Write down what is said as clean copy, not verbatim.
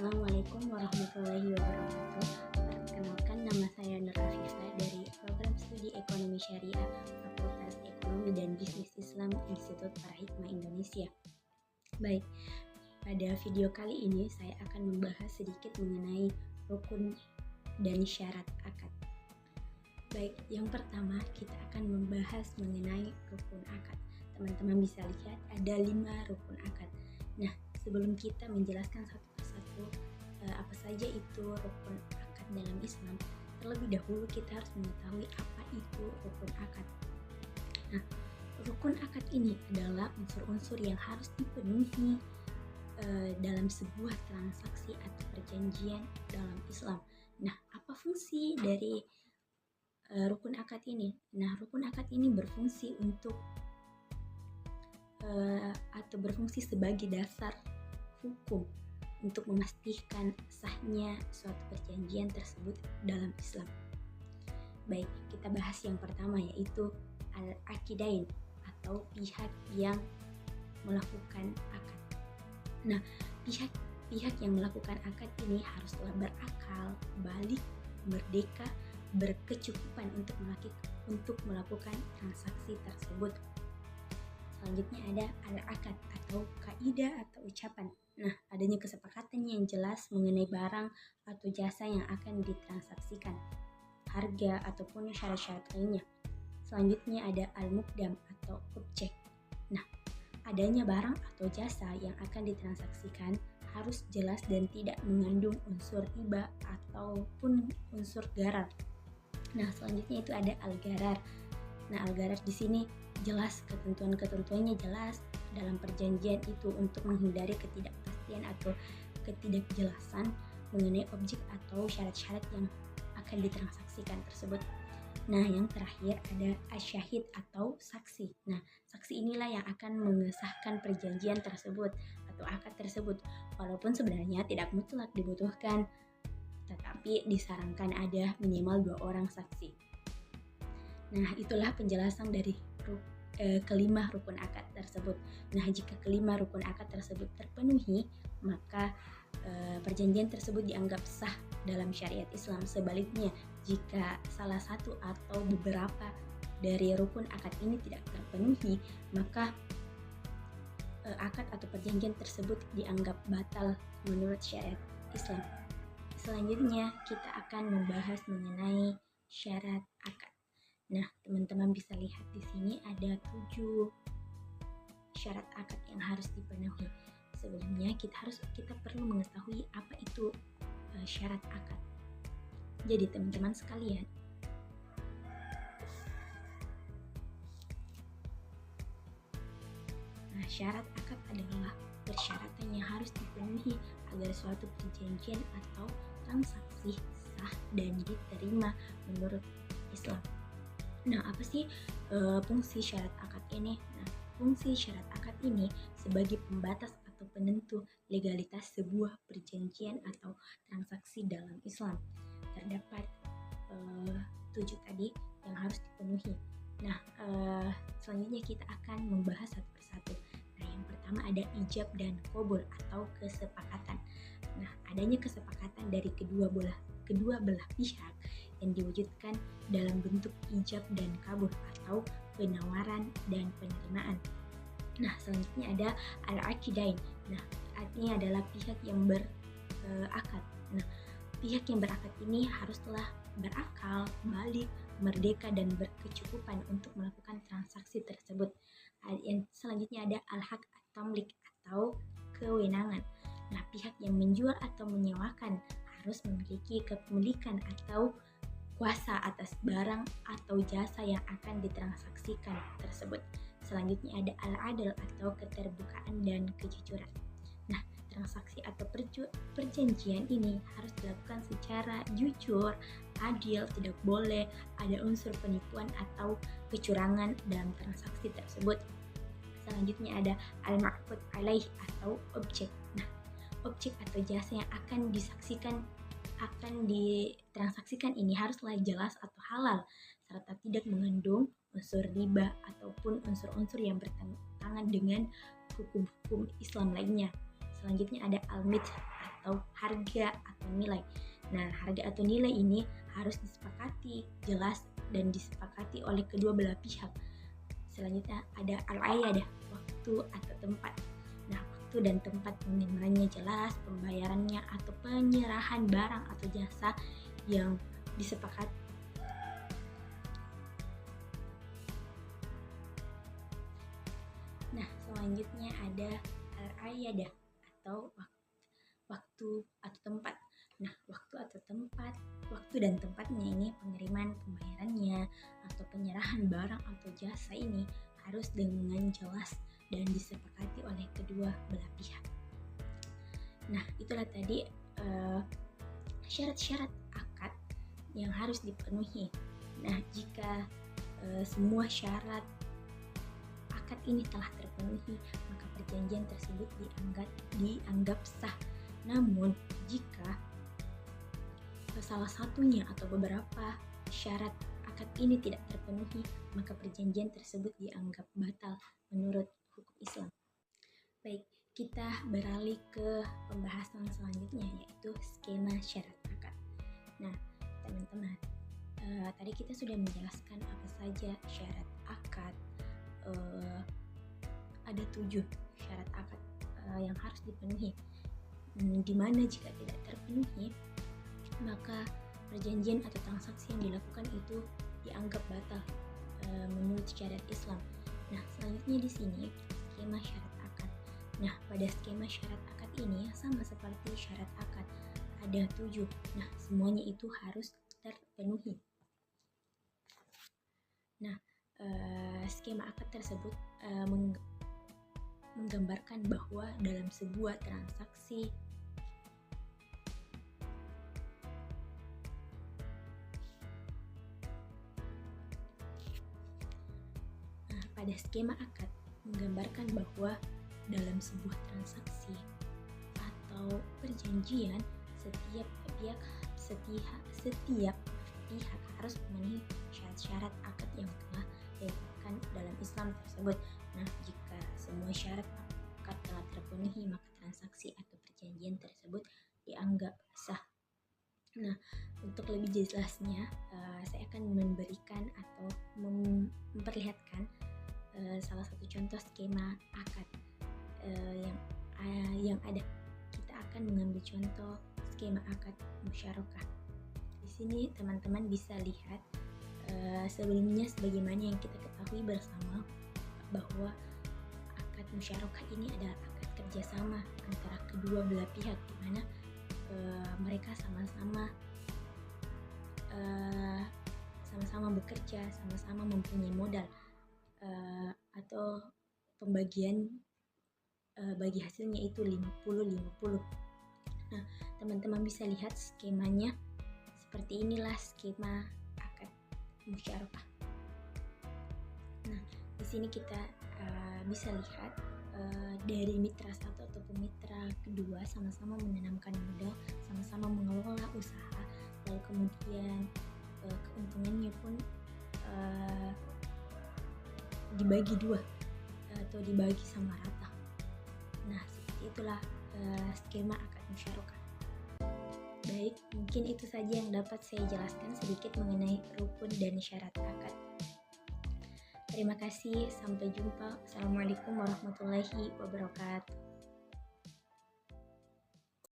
Assalamualaikum warahmatullahi wabarakatuh. Perkenalkan, nama saya Nur Afifah dari Program Studi Ekonomi Syariah Fakultas Ekonomi dan Bisnis Islam Institut Para-Hikmah Indonesia. Baik, pada video kali ini saya akan membahas sedikit mengenai rukun dan syarat akad. Baik, yang pertama kita akan membahas mengenai rukun akad. Teman-teman bisa lihat ada 5 rukun akad. Nah, sebelum kita menjelaskan satu persatu apa saja itu rukun akad dalam Islam, terlebih dahulu kita harus mengetahui apa itu rukun akad. Nah, rukun akad ini adalah unsur-unsur yang harus dipenuhi dalam sebuah transaksi atau perjanjian dalam Islam. Nah, apa fungsi dari rukun akad ini? Nah, rukun akad ini berfungsi untuk atau berfungsi sebagai dasar hukum untuk memastikan sahnya suatu perjanjian tersebut dalam Islam. Baik, kita bahas yang pertama, yaitu al-aqidain atau pihak yang melakukan akad. Nah, pihak yang melakukan akad ini haruslah berakal, balik, merdeka, berkecukupan untuk melakukan transaksi tersebut. Selanjutnya ada al-akad atau kaidah atau ucapan. Nah, adanya kesepakatan yang jelas mengenai barang atau jasa yang akan ditransaksikan, harga ataupun syarat-syarat lainnya. Selanjutnya ada al-muqdam atau objek. Nah, adanya barang atau jasa yang akan ditransaksikan harus jelas dan tidak mengandung unsur riba ataupun unsur gharar. Nah, selanjutnya itu ada al-gharar. Nah, al-gharar di sini jelas, ketentuannya jelas dalam perjanjian itu untuk menghindari ketidakpastian atau ketidakjelasan mengenai objek atau syarat-syarat yang akan ditransaksikan tersebut. Nah, yang terakhir ada asyahid atau saksi. Nah, saksi inilah yang akan mengesahkan perjanjian tersebut atau akad tersebut, walaupun sebenarnya tidak mutlak dibutuhkan, tetapi disarankan ada minimal 2 orang saksi. Nah, itulah penjelasan dari kelima rukun akad tersebut. Nah, jika kelima rukun akad tersebut terpenuhi, maka perjanjian tersebut dianggap sah dalam syariat Islam. Sebaliknya, jika salah satu atau beberapa dari rukun akad ini tidak terpenuhi, maka akad atau perjanjian tersebut dianggap batal menurut syariat Islam. Selanjutnya, kita akan membahas mengenai syarat akad. Nah, teman-teman bisa lihat di sini ada 7 syarat akad yang harus dipenuhi. Sebelumnya kita perlu mengetahui apa itu syarat akad. Jadi teman-teman sekalian, nah, syarat akad adalah persyaratan yang harus dipenuhi agar suatu perjanjian atau transaksi sah dan diterima menurut Islam. Nah, apa sih fungsi syarat akad ini? Nah, fungsi syarat akad ini sebagai pembatas atau penentu legalitas sebuah perjanjian atau transaksi dalam Islam. Terdapat 7 tadi yang harus dipenuhi. Nah, selanjutnya kita akan membahas satu persatu. Nah, yang pertama ada ijab dan qabul atau kesepakatan. Nah, adanya kesepakatan dari kedua belah pihak yang diwujudkan dalam bentuk ijab dan kabul atau penawaran dan penerimaan. Nah, selanjutnya ada al-aqidain. Nah, artinya adalah pihak yang berakad. Nah, pihak yang berakad ini haruslah berakal, balik, merdeka dan berkecukupan untuk melakukan transaksi tersebut. Yang selanjutnya ada al-haq at-tamlik atau kewenangan. Nah, pihak yang menjual atau menyewakan harus memiliki kepemilikan atau kuasa atas barang atau jasa yang akan ditransaksikan tersebut. Selanjutnya ada al-adl atau keterbukaan dan kejujuran. Nah, transaksi atau perjanjian ini harus dilakukan secara jujur, adil, tidak boleh ada unsur penipuan atau kecurangan dalam transaksi tersebut. Selanjutnya ada al-ma'qud alaih atau objek. Nah, objek atau jasa yang akan ditransaksikan ini haruslah jelas atau halal serta tidak mengandung unsur riba ataupun unsur-unsur yang bertentangan dengan hukum-hukum Islam lainnya. selanjutnya ada al-mith atau harga atau nilai. Nah, harga atau nilai ini harus disepakati, jelas dan disepakati oleh kedua belah pihak. Selanjutnya ada al-ayadah, waktu atau tempat. Nah, waktu dan tempat pengirimannya jelas, pembayarannya atau penyerahan barang atau jasa yang disepakati. Nah, selanjutnya ada al-ayadah atau waktu atau tempat. Nah, waktu dan tempatnya ini pengiriman pembayarannya atau penyerahan barang atau jasa ini harus dengan jelas dan disepakati oleh kedua belah pihak. Nah, itulah tadi syarat-syarat akad yang harus dipenuhi. Nah, jika semua syarat akad ini telah terpenuhi, maka perjanjian tersebut dianggap sah. Namun, jika salah satunya atau beberapa syarat akad ini tidak terpenuhi, maka perjanjian tersebut dianggap batal menurut hukum Islam. Baik, kita beralih ke pembahasan selanjutnya, yaitu skema syarat akad. Nah, teman-teman, tadi kita sudah menjelaskan apa saja syarat akad. Ada 7 syarat akad yang harus dipenuhi. Di mana jika tidak terpenuhi, maka perjanjian atau transaksi yang dilakukan itu dianggap batal menurut syariat Islam. Nah, selanjutnya di sini skema syarat akad. Nah, pada skema syarat akad ini sama seperti syarat akad, ada 7. Nah, semuanya itu harus terpenuhi. Nah, skema akad tersebut menggambarkan bahwa dalam sebuah transaksi pada skema akad menggambarkan bahwa dalam sebuah transaksi atau perjanjian setiap pihak harus memenuhi syarat-syarat akad yang telah ditetapkan dalam Islam tersebut. Nah, jika semua syarat akad telah terpenuhi, maka transaksi atau perjanjian tersebut dianggap sah. Nah, untuk lebih jelasnya, saya akan memberikan atau memperlihatkan salah satu contoh skema akad yang ada. Kita akan mengambil contoh skema akad musyarakah. Di sini teman-teman bisa lihat sebelumnya sebagaimana yang kita ketahui bersama bahwa akad musyarakah ini adalah akad kerjasama antara kedua belah pihak, di mana mereka sama-sama bekerja, sama-sama mempunyai modal atau pembagian bagi hasilnya itu 50-50. Nah, teman-teman bisa lihat skemanya seperti inilah skema akad musyarakah. Nah, di sini kita bisa lihat dari mitra satu ataupun mitra kedua sama-sama menanamkan modal, sama-sama mengelola usaha, lalu kemudian keuntungannya pun dibagi 2 atau dibagi sama rata. Nah, seperti itulah skema akad musyarakah. Baik, mungkin itu saja yang dapat saya jelaskan sedikit mengenai rukun dan syarat akad. Terima kasih, sampai jumpa. Assalamualaikum warahmatullahi wabarakatuh.